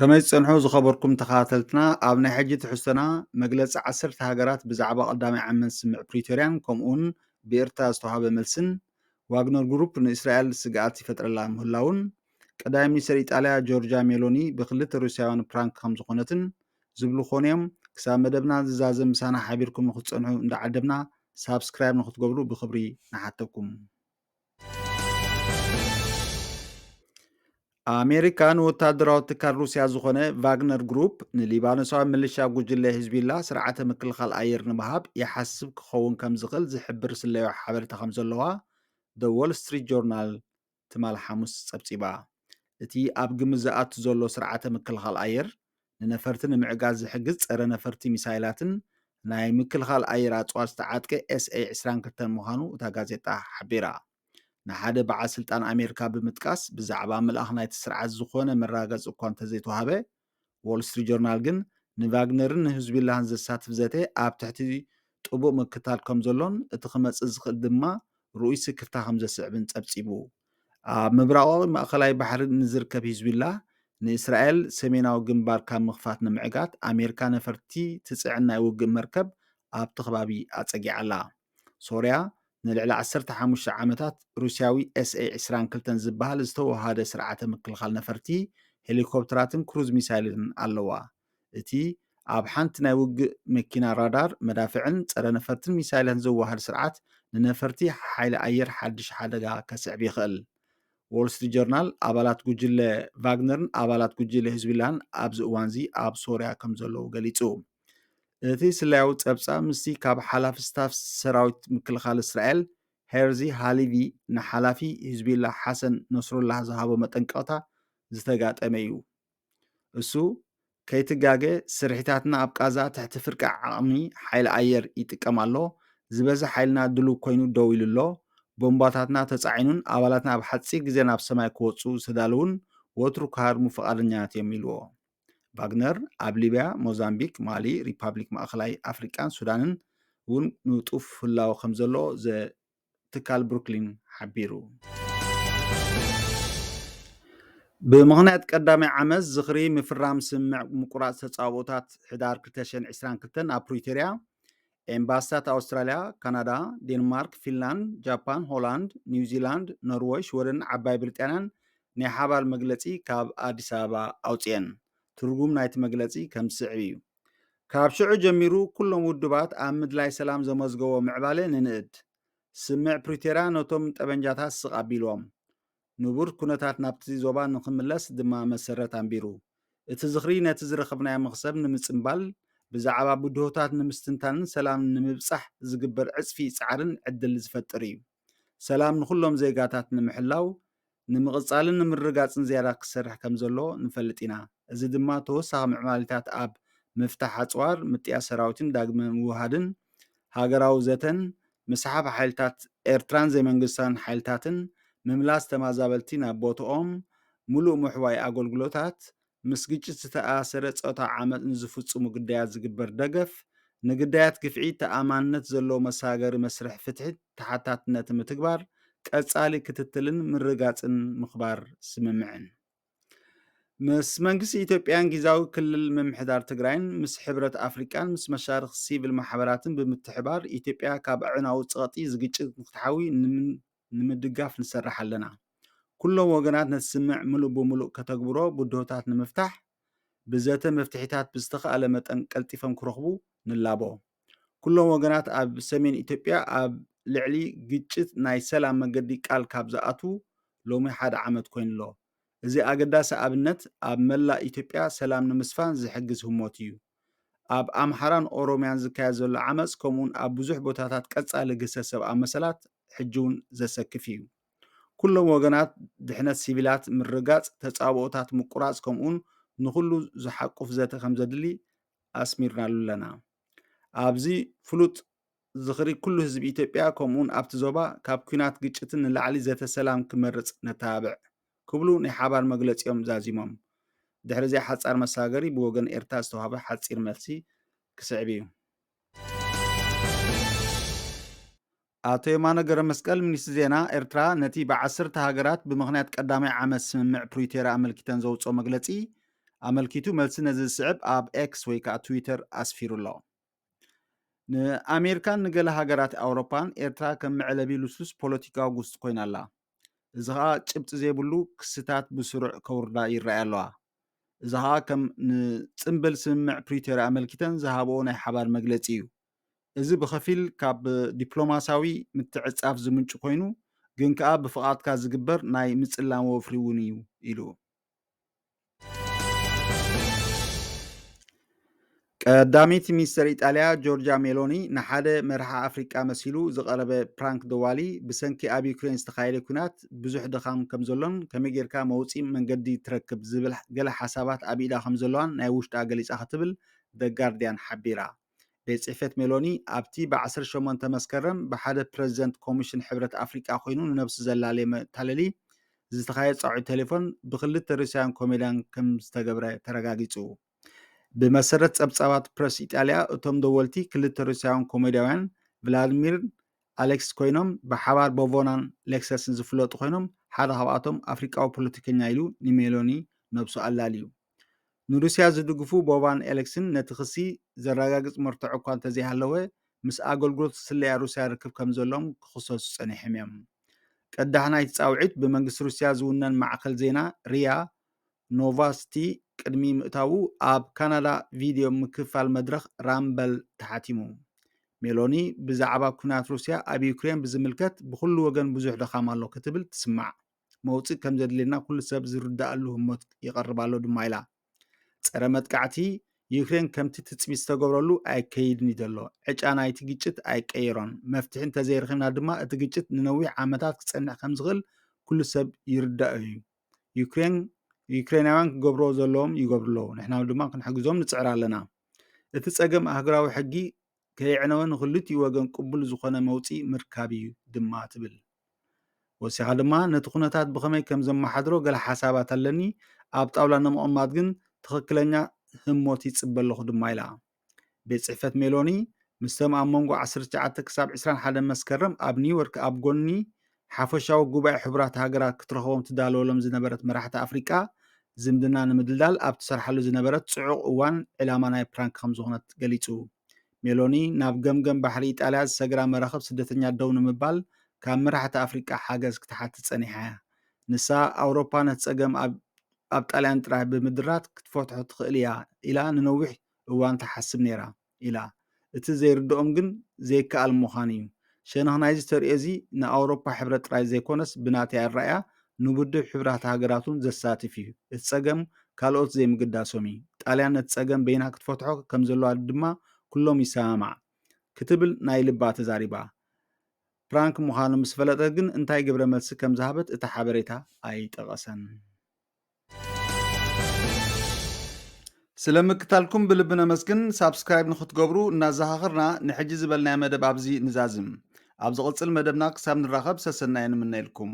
ከመይ ዝፀንሑ ዝኸበርኩም ተኸታተልትና ኣብ ናይ ሕጂ ትሕዝቶና መግለፂ 10 ሃገራት ብዛዕባ ቀዳማይ ዓመት ስምዕ ፕሪቶርያን ከምኡውን ብኤርትራ ዝተዋሃበ መልስን ዋግነር ግሩፕ ንእስራኤል ስግኣት ይፈጥረላ ምህላውን ቀዳማይ ሚኒስትር ኢጣልያ ጆርጃ ሜሎኒ ብክልተ ሩስያውያን ፕራንክ ከም ዝኾነትን ዝብሉኾኑ እዮም። ክሳብ መደብና ዝዛዘ ምሳና ሓቢርኩም ንክትፀንሑ እንዳዓደብና ሳብስክራይብ ንክትገብሩ ብክብሪ ንሓተኩም። ኣሜሪካ ንወታደራዊ ትካል ሩስያ ዝኾነ ቫግነር ግሩፕ ንሊባኖሳዊ ምልሻ ጉጅለ ሂዝቢላ ስርዓተ ምክልኻል ኣየር ንምሃብ ይሓስብ ክኸውን ከም ዝኽእል ዝሕብር ስለዮ ሓበሬታ ከም ዘለዋ ደ ዎል ስትሪት ጆርናል ትማል ሓሙስ ፀብፂባ። እቲ ኣብ ግምት ዝኣቱ ዘሎ ስርዓተ ምክልኻል ኣየር ንነፈርቲ ንምዕጋዝ ዝሕግዝ ፀረ ነፈርቲ ሚሳይላትን ናይ ምክልኻል ኣየር ኣፅዋር ዝተዓጥቀ ኤስኤ 22 ምዃኑ እታ ጋዜጣ ሓቢራ። ንሓደ በዓል ስልጣን ኣሜሪካ ብምጥቃስ ብዛዕባ ምልኣኽ ናይቲ ስርዓት ዝኾነ መራገፂ እኳ እንተዘይተዋሃበ ዎል ስትሪት ጆርናል ግን ንቫግነርን ንህዝቢላህን ዘሳትፍ ዘተ ኣብ ትሕቲ ጥቡቕ ምክትታል ከም ዘሎን እቲ ክመፅእ ዝኽእል ድማ ርኡይ ስክርታ ከም ዘስዕብን ፀብፂቡ። ኣብ ምብራቃዊ ማእኸላይ ባሕሪ ንዝርከብ ሂዝቢላህ ንእስራኤል ሰሜናዊ ግንባር ካብ ምኽፋት ንምዕጋት ኣሜሪካ ነፈርቲ ትፅዕን ናይ ውግእ መርከብ ኣብቲ ከባቢ ኣፀጊዓ ኣላ። ሶርያ ንልዕሊ 15 ዓመታት ሩስያዊ ኤስኤ 22 ዝበሃል ዝተዋሃደ ስርዓተ ምክልኻል ነፈርቲ ሄሊኮፕተራትን ክሩዝ ሚሳይልን ኣለዋ። እቲ ኣብ ሓንቲ ናይ ውግእ መኪና ራዳር መዳፍዕን ፀረ ነፈርትን ሚሳይልን ዘዋሃድ ስርዓት ንነፈርቲ ሓይሊ ኣየር ሓድሽ ሓደጋ ከስዕብ ይኽእል። ዎል ስትሪት ጆርናል ኣባላት ጉጅለ ቫግነርን ኣባላት ጉጅለ ሂዝቢላን ኣብዚ እዋን እዚ ኣብ ሶርያ ከም ዘለዉ ገሊፁ። እቲ ስላያዊ ፀብፃብ ምስቲ ካብ ሓላፊ ስታፍ ሰራዊት ምክልኻል እስራኤል ሄርዚ ሃሊቪ ንሓላፊ ሂዝቢላ ሓሰን ነስሩላህ ዝሃቦ መጠንቀቕታ ዝተጋጠመ እዩ። እሱ ከይትጋገ ስርሒታትና ኣብ ቃዛ ትሕቲ ፍርቂ ዓቕሚ ሓይሊ ኣየር ይጥቀም ኣሎ፣ ዝበዘ ሓይልና ድሉው ኮይኑ ደው ኢሉ ኣሎ፣ ቦምባታትና ተፃዒኑን ኣባላትና ኣብ ሓፂር ግዜ ናብ ሰማይ ክወፁ ዝተዳለውን ወትሩ ክሃድሙ ፈቃደኛታት እዮም ኢልዎ። ቫግነር ኣብ ሊብያ፣ ሞዛምቢክ፣ ማሊ፣ ሪፓብሊክ ማእኸላይ ኣፍሪቃን ሱዳንን እውን ንጡፍ ህላወ ከም ዘሎ ትካል ብሩክሊን ሓቢሩ። ብምኽንያት ቀዳማይ ዓመት ዝኽሪ ምፍራም ስምዕ ምቁራፅ ተፃዋቦታት ሕዳር 2022 ኣብ ፕሪቶርያ ኤምባሲታት ኣውስትራልያ፣ ካናዳ፣ ዴንማርክ፣ ፊንላንድ፣ ጃፓን፣ ሆላንድ፣ ኒውዚላንድ፣ ኖርዌይ፣ ሽወደን ዓባይ ብሪጣንያን ናይ ሓባር መግለፂ ካብ ኣዲስ ኣበባ ኣውፅአን። ትርጉም ናይቲ መግለፂ ከም ዝስዕብ እዩ። ካብ ሽዑ ጀሚሩ ኩሎም ውድባት ኣብ ምድላይ ሰላም ዘመዝገቦ ምዕባለ ንንእድ ስምዕ ፕሪቶርያ ነቶም ጠበንጃታት ስቕ ኣቢሎም ንቡር ኩነታት ናብቲ ዞባ ንክምለስ ድማ መሰረት ኣንቢሩ እቲ ዝኽሪ ነቲ ዝረኸብናዮ መኽሰብ ንምፅምባል ብዛዕባ ብድሆታት ንምስትንታንን ሰላም ንምብፃሕ ዝግበር ዕፅፊ ፃዕርን ዕድል ዝፈጥር እዩ። ሰላም ንኩሎም ዜጋታት ንምሕላው ንምቕፃልን ንምርጋፅን ዝያዳ ክሰርሕ ከም ዘሎ ንፈልጥ ኢና። እዚ ድማ ተወሳኺ ምዕማሊታት ኣብ ምፍታሕ ኣፅዋር ምጥያት ሰራዊትን ዳግመ ምውሃድን ሃገራዊ ዘተን ምስሓብ ሓይልታት ኤርትራን ዘይመንግስታን ሓይልታትን ምምላስ ተመዛበልቲ ናብ ቦትኦም ሙሉእ ምሕዋይ ኣገልግሎታት ምስ ግጭት ዝተኣሰረ ፆታ ዓመፅ ንዝፍፅሙ ግዳያት ዝግበር ደገፍ ንግዳያት ግፍዒ ተኣማንነት ዘለዎ መሳገሪ መስርሕ ፍትሒ ተሓታትነት ምትግባር ቀፃሊ ክትትልን ምርጋፅን ምኽባር ስምምዕን ምስ መንግስቲ ኢትዮጵያን ጊዜያዊ ክልል ምምሕዳር ትግራይን ምስ ሕብረት ኣፍሪቃን ምስ መሻርክ ሲቪል ማሕበራትን ብምትሕባር ኢትዮጵያ ካብ ኣዕናዊ ፀቕጢ ዝግጭት ንክትሓዊ ንምድጋፍ ንሰርሕ ኣለና። ኩሎም ወገናት ነቲ ስምዕ ሙሉእ ብሙሉእ ከተግብሮ ብድሆታት ንምፍታሕ ብዘተ መፍትሒታት ብዝተኽኣለ መጠን ቀልጢፎም ክረኽቡ ንላቦ። ኩሎም ወገናት ኣብ ሰሜን ኢትዮጵያ ኣብ ልዕሊ ግጭት ናይ ሰላም መገዲ ቃል ካብ ዝኣትዉ ሎሚ 1 ዓመት ኮይኑ ኣሎ። እዚ ኣገዳሲ ኣብነት ኣብ መላእ ኢትዮጵያ ሰላም ንምስፋን ዝሕግዝ ህሞት እዩ። ኣብ ኣምሓራን ኦሮምያን ዝካየድ ዘሎ ዓመፅ ከምኡውን ኣብ ብዙሕ ቦታታት ቀፃሊ ግሰት ሰብኣዊ መሰላት ሕጂ እውን ዘሰክፍ እዩ። ኩሎም ወገናት ድሕነት ሲቪላት ምርጋፅ ተፃብኦታት ምቁራፅ ከምኡውን ንኩሉ ዝሓቁፍ ዘተ ከም ዘድሊ ኣስሚርናሉ ኣለና። ኣብዚ ፍሉጥ ዝኽሪ ኩሉ ህዝቢ ኢትዮጵያ ከምኡውን ኣብቲ ዞባ ካብ ኩናት ግጭትን ንላዕሊ ዘተ ሰላም ክመርፅ ነተባብዕ ክብሉ ናይ ሓባር መግለፂኦም ዛዚሞም። ድሕሪ እዚ ሓፃር መሳገሪ ብወገን ኤርትራ ዝተዋሃበ ሓፂር መልሲ ክስዕብ እዩ። ኣቶ የማነ ገብረ መስቀል ሚኒስትር ዜና ኤርትራ ነቲ ብ10 ሃገራት ብምኽንያት ቀዳማይ ዓመት ስምምዕ ፕሪቶርያ ኣመልኪተን ዘውፅኦ መግለፂ ኣመልኪቱ መልሲ ነዚ ዝስዕብ ኣብ ኤክስ ወይ ከዓ ትዊተር ኣስፊሩ ኣሎ። ንኣሜሪካን ንገለ ሃገራት ኣውሮፓን ኤርትራ ከም መዕለቢ ልስሉስ ፖለቲካዊ ጉስጢ ኮይና ኣላ። እዚ ከዓ ጭብጢ ዘይብሉ ክስታት ብስሩዕ ከውርዳ ይረኣያ ኣለዋ። እዚ ከዓ ከም ንፅምብል ስምምዕ ፕሪቶርያ ኣመልኪተን ዝሃብኦ ናይ ሓባር መግለፂ እዩ። እዚ ብኸፊል ካብ ዲፕሎማስያዊ ምትዕፃፍ ዝምንጩ ኮይኑ ግን ከዓ ብፍቓድካ ዝግበር ናይ ምፅላም ወፍሪ እውን እዩ ኢሉ። ቀዳሚት ሚኒስትር ኢጣልያ ጆርጂያ ሜሎኒ ንሓደ መራሒ ኣፍሪቃ መሲሉ ዝቐረበ ፕራንክ ደዋሊ ብሰንኪ ኣብ ዩክሬን ዝተኻየደ ኩናት ብዙሕ ድኻም ከም ዘሎን ከመይ ጌርካ መውፂኢ መንገዲ ትረክብ ዝብል ገለ ሓሳባት ኣብ ኢዳ ከም ዘለዋን ናይ ውሽጣ ገሊፃ ክትብል ደ ጋርድያን ሓቢራ። ቤት ፅሕፈት ሜሎኒ ኣብቲ ብ18 መስከረም ብሓደ ፕረዚደንት ኮሚሽን ሕብረት ኣፍሪቃ ኮይኑ ንነብሲ ዘላለየ መታለሊ ዝተኻየደ ፃውዒት ቴሌፎን ብክልተ ሩስያን ኮሜድያን ከም ዝተገብረ ተረጋጊፁ። ብመሰረት ፀብፃባት ፕረስ ኢጣልያ እቶም ደወልቲ ክልተ ሩስያውያን ኮሜድያውያን ቭላድሚር ኣሌክስ ኮይኖም ብሓባር ቦቮናን ሌክሰስን ዝፍለጡ ኮይኖም ሓደ ካብኣቶም ኣፍሪቃዊ ፖለቲከኛ ኢሉ ንሜሎኒ ነብሱ ኣላልዩ። ንሩስያ ዝድግፉ ቦቫን ኤሌክስን ነቲ ክሲ ዘረጋግፅ መርትዖ እኳ እንተዘይሃለወ ምስ ኣገልግሎት ስለያ ሩስያ ርክብ ከም ዘሎም ክክሰሱ ፀኒሖም እዮም። ቀዳሕ ናይቲ ፃውዒት ብመንግስቲ ሩስያ ዝውነን ማዕከል ዜና ሪያ ኖቫስቲ ቅድሚ ምእታዉ ኣብ ካናዳ ቪድዮ ምክፋል መድረክ ራምበል ተሓቲሙ። ሜሎኒ ብዛዕባ ኩናት ሩስያ ኣብ ዩክሬን ብዝምልከት ብኩሉ ወገን ብዙሕ ድኻም ኣሎ ክትብል ትስማዕ። መውፅእ ከም ዘድልየና ኩሉ ሰብ ዝርዳእሉ ህሞት ይቐርብ ኣሎ ድማ ኢላ። ፀረ መጥቃዕቲ ዩክሬን ከምቲ ትፅቢት ዝተገብረሉ ኣይከይድን እዩ ዘሎ። ዕጫ ናይቲ ግጭት ኣይቀይሮን። መፍትሒ እንተዘይረኺብና ድማ እቲ ግጭት ንነዊሕ ዓመታት ክፀንሕ ከም ዝኽእል ኩሉ ሰብ ይርዳእ እዩ። ዩክሬናውያን ክገብሮ ዘለዎም ይገብሩ ኣለዉ። ንሕና ድማ ክንሕግዞም ንፅዕር ኣለና። እቲ ፀገም ሃገራዊ ሕጊ ከይዕነወ ንክልቲኡ ወገን ቅቡል ዝኾነ መውፅኢ ምርካብ እዩ ድማ ትብል። ወሲኻ ድማ ነቲ ኩነታት ብኸመይ ከም ዘመሓድሮ ገለ ሓሳባት ኣለኒ ኣብ ጣውላ ንምቕማጥ ግን ትኽክለኛ ህሞት ይፅበ ኣለኹ ድማ ኢላ። ቤት ፅሕፈት ሜሎኒ ምስቶም ኣብ መንጎ 19 ክሳብ 21 መስከረም ኣብ ኒውዮርክ ኣብ ጎኒ ሓፈሻዊ ጉባኤ ሕቡራት ሃገራት ክትረኽቦም ትዳለወሎም ዝነበረት መራሕቲ ኣፍሪቃ ዝምድና ንምድልዳል ኣብ ትሰርሓሉ ዝነበረት ፅዑቕ እዋን ዕላማ ናይ ፕራንክ ከም ዝኾነት ገሊፁ። ሜሎኒ ናብ ገምገም ባሕሪ ኢጣልያ ዝሰግራ መራኸብ ስደተኛ ደው ንምባል ካብ መራሕቲ ኣፍሪቃ ሓገዝ ክትሓትት ፀኒሓ እያ። ንሳ ኣውሮፓ ነቲ ፀገም ኣብ ጣልያን ጥራሕ ብምድራት ክትፈትሖ ትኽእል እያ ኢላ ንነዊሕ እዋን ተሓስብ ነይራ ኢላ። እቲ ዘይርድኦም ግን ዘይከኣል ምዃን እዩ። ሸነኽ ናይዚ ተሪኦ እዚ ንኣውሮፓ ሕብረት ጥራይ ዘይኮነስ ብናተይ ኣረኣያ ንውድብ ሕብራት ሃገራቱን ዘሳትፍ እዩ። እቲ ፀገም ካልኦት ዘይምግዳሶም እዩ። ጣልያን ነቲ ፀገም በይና ክትፈትሖ ከም ዘለዋ ድማ ኩሎም ይሰማማዕ ክትብል ናይ ልባ ተዛሪባ። ፕራንክ ምዃኑ ምስ ፈለጠ ግን እንታይ ግብረ መልሲ ከም ዝሃበት እቲ ሓበሬታ ኣይጠቐሰን። ስለምክታልኩም ብልቢ ነመስግን። ሳብስክራይብ ንክትገብሩ እናዘኻኽርና ንሕጂ ዝበልናዮ መደብ ኣብዚ ንዛዝም። ኣብ ዝቕፅል መደብና ክሳብ ንራኸብ ሰሰናይ ንምነ ኢልኩም።